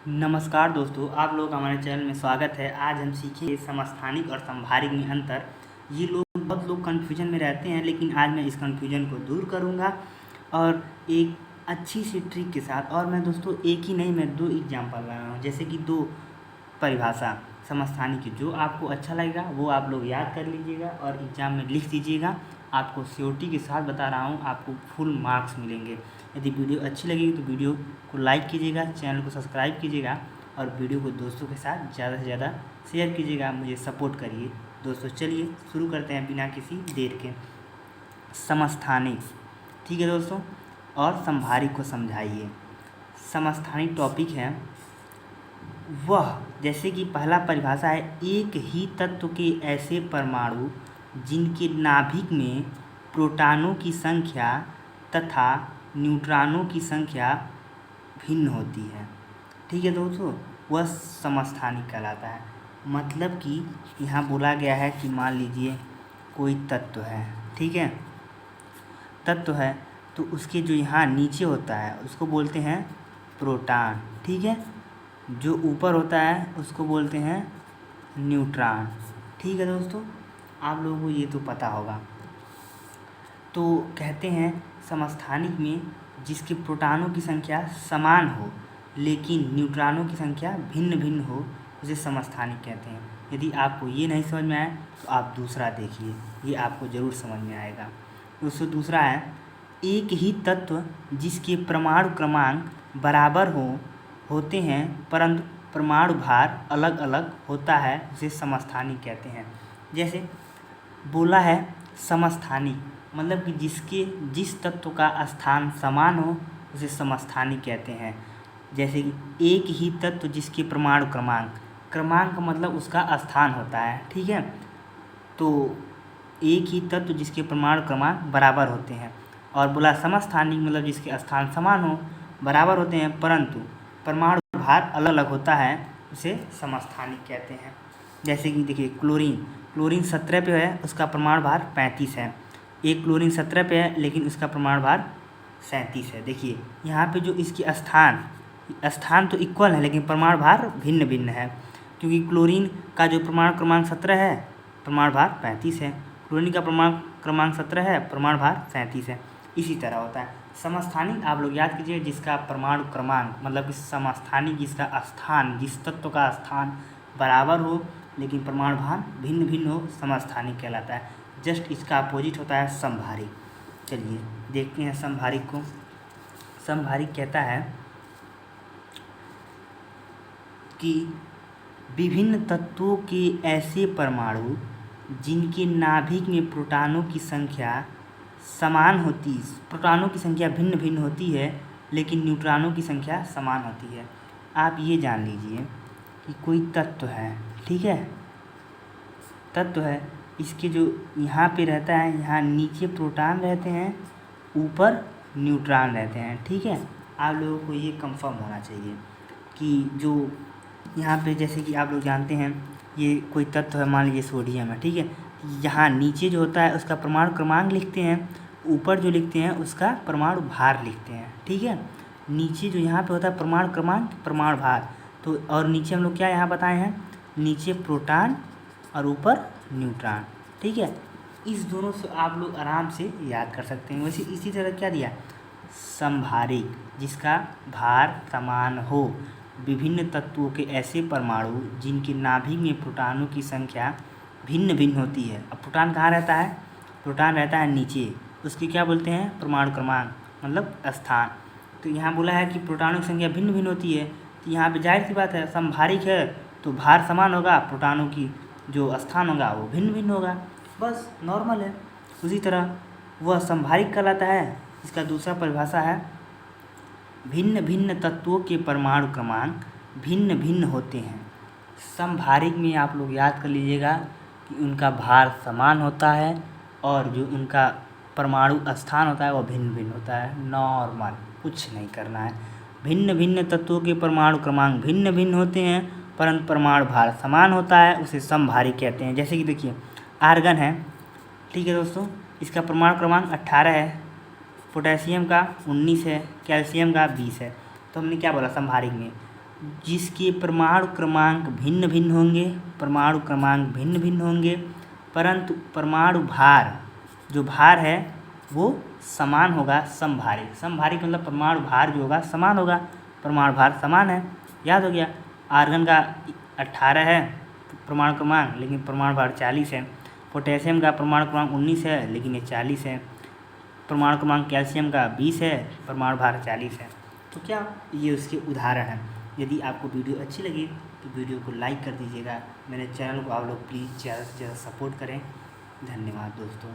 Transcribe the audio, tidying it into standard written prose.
नमस्कार दोस्तों, आप लोग का हमारे चैनल में स्वागत है। आज हम सीखेंगे समस्थानिक और समभारिक में अंतर। ये बहुत लोग कन्फ्यूजन में रहते हैं, लेकिन आज मैं इस कन्फ्यूजन को दूर करूंगा और एक अच्छी सी ट्रिक के साथ। और मैं दोस्तों एक ही नहीं, मैं 2 एग्जाम्पल ला रहा हूँ, जैसे कि 2 परिभाषा समस्थानिक की। जो आपको अच्छा लगेगा वो आप लोग याद कर लीजिएगा और एग्ज़ाम में लिख दीजिएगा। आपको श्योरिटी के साथ बता रहा हूँ, आपको फुल मार्क्स मिलेंगे। यदि वीडियो अच्छी लगेगी तो वीडियो को लाइक कीजिएगा, चैनल को सब्सक्राइब कीजिएगा और वीडियो को दोस्तों के साथ ज़्यादा से ज़्यादा शेयर कीजिएगा। मुझे सपोर्ट करिए दोस्तों। चलिए शुरू करते हैं बिना किसी देर के। समस्थानिक, ठीक है दोस्तों, और समभारिक को समझाइए। समस्थानिक टॉपिक है वह, जैसे कि पहला परिभाषा है, एक ही तत्व के ऐसे परमाणु जिनके नाभिक में प्रोटॉनों की संख्या तथा न्यूट्रॉनों की संख्या भिन्न होती है। ठीक है दोस्तों, वह समस्थानिक कहलाता है। मतलब कि यहाँ बोला गया है कि मान लीजिए कोई तत्व है, ठीक है, तत्व है तो उसके जो यहाँ नीचे होता है उसको बोलते हैं प्रोटॉन, ठीक है। जो ऊपर होता है उसको बोलते हैं न्यूट्रॉन, ठीक है दोस्तों। आप लोगों को ये तो पता होगा। तो कहते हैं समस्थानिक में जिसके प्रोटॉनों की संख्या समान हो लेकिन न्यूट्रॉनों की संख्या भिन्न भिन्न हो, उसे समस्थानिक कहते हैं। यदि आपको ये नहीं समझ में आए तो आप दूसरा देखिए, ये आपको ज़रूर समझ में आएगा। दोस्तों दूसरा है, एक ही तत्व जिसके परमाणु क्रमांक बराबर होते हैं परंतु परमाणु भार अलग अलग होता है, उसे समस्थानिक कहते हैं। जैसे बोला है समस्थानिक, मतलब कि जिस तत्व का स्थान समान हो उसे समस्थानिक कहते हैं। जैसे कि एक ही तत्व जिसके परमाणु क्रमांक मतलब उसका स्थान होता है, ठीक है। तो एक ही तत्व जिसके परमाणु क्रमांक बराबर होते हैं, और बोला समस्थानिक मतलब जिसके स्थान समान हो, बराबर होते हैं परंतु परमाणु भार अलग अलग होता है, उसे समस्थानिक कहते हैं। जैसे कि देखिए क्लोरीन 17 पे है, उसका परमाणु भार 35 है। एक क्लोरीन 17 पे है लेकिन उसका परमाणु भार 37 है। देखिए यहाँ पे जो इसकी स्थान तो इक्वल है लेकिन परमाणु भार भिन्न भिन्न है, क्योंकि क्लोरीन का जो परमाणु क्रमांक 17 है, परमाणु भार 35 है। क्लोरीन का परमाणु क्रमांक 17 है, परमाणु भार 37 है। इसी तरह होता है समस्थानिक। आप लोग याद कीजिए, जिसका परमाणु क्रमांक मतलब कि समस्थानिक जिसका स्थान, जिस तत्व का स्थान बराबर हो लेकिन परमाणु भार भिन्न भिन्न हो, समस्थानिक कहलाता है। जस्ट इसका अपोजिट होता है समभारिक। चलिए देखते हैं समभारिक को। समभारिक कहता है कि विभिन्न तत्वों के ऐसे परमाणु जिनके नाभिक में प्रोटॉनों की संख्या समान होती, प्रोटॉनों की संख्या भिन्न भिन्न होती है लेकिन न्यूट्रॉनों की संख्या समान होती है। आप ये जान लीजिए कि कोई तत्व है, ठीक है, तत्व है, इसके जो यहाँ पे रहता है, यहाँ नीचे प्रोटॉन रहते हैं, ऊपर न्यूट्रॉन रहते हैं, ठीक है। आप लोगों को ये कंफर्म होना चाहिए कि जो यहाँ पे, जैसे कि आप लोग जानते हैं ये कोई तत्व है, मान लीजिए सोडियम है, ठीक है। यहाँ नीचे जो होता है उसका परमाणु क्रमांक लिखते हैं, ऊपर जो लिखते हैं उसका परमाणु भार लिखते हैं, ठीक है। नीचे जो यहाँ पे होता है परमाणु क्रमांक, परमाणु भार, तो और नीचे हम लोग क्या यहाँ बताए हैं, नीचे प्रोटॉन और ऊपर न्यूट्रॉन, ठीक है। इस दोनों से आप लोग आराम से याद कर सकते हैं। वैसे इसी तरह क्या दिया, समभारिक जिसका भार समान हो, विभिन्न तत्वों के ऐसे परमाणु जिनके नाभिक में प्रोटॉनों की संख्या भिन्न भिन्न होती है। अब प्रोटॉन कहाँ रहता है, प्रोटॉन रहता है नीचे, उसकी क्या बोलते हैं, परमाणु क्रमांक मतलब स्थान। तो यहाँ बोला है कि प्रोटॉनों की संख्या भिन्न भिन्न होती है, तो यहाँ पे जाहिर सी बात है समभारिक है तो भार समान होगा, प्रोटॉनों की जो स्थान होगा वो भिन्न भिन्न होगा, बस नॉर्मल है। उसी तरह वह समभारिक कहलाता है। इसका दूसरा परिभाषा है, भिन्न भिन्न तत्वों के परमाणु क्रमांक भिन्न भिन्न होते हैं। समभारिक में आप लोग याद कर लीजिएगा कि उनका भार समान होता है और जो उनका परमाणु स्थान होता है वो भिन्न भिन्न होता है। नॉर्मल, कुछ नहीं करना है। भिन्न भिन्न तत्वों के परमाणु क्रमांक भिन्न भिन्न होते हैं परंतु परमाणु भार समान होता है, उसे समभारिक कहते हैं। जैसे कि देखिए आर्गन है, ठीक है दोस्तों, इसका परमाणु क्रमांक 18 है, पोटेशियम का 19 है, कैल्शियम का 20 है। तो हमने क्या बोला समभारिक में जिसके परमाणु क्रमांक भिन्न भिन्न होंगे, परंतु परमाणु भार, जो भार है वो समान होगा, समभारिक। समभारिक मतलब परमाणु भार जो होगा समान होगा, परमाणु भार समान है, याद हो गया। आर्गन का 18 है परमाणु क्रमांक, लेकिन परमाणु भार 40 है। पोटेशियम का परमाणु क्रमांक 19 है, लेकिन ये 40 है। परमाणु क्रमांक कैल्शियम का 20 है, परमाणु भार 40 है। तो क्या ये उसके उदाहरण हैं। यदि आपको वीडियो अच्छी लगी तो वीडियो को लाइक कर दीजिएगा। मेरे चैनल को आप लोग प्लीज़ ज़्यादा से ज़्यादा सपोर्ट करें। धन्यवाद दोस्तों।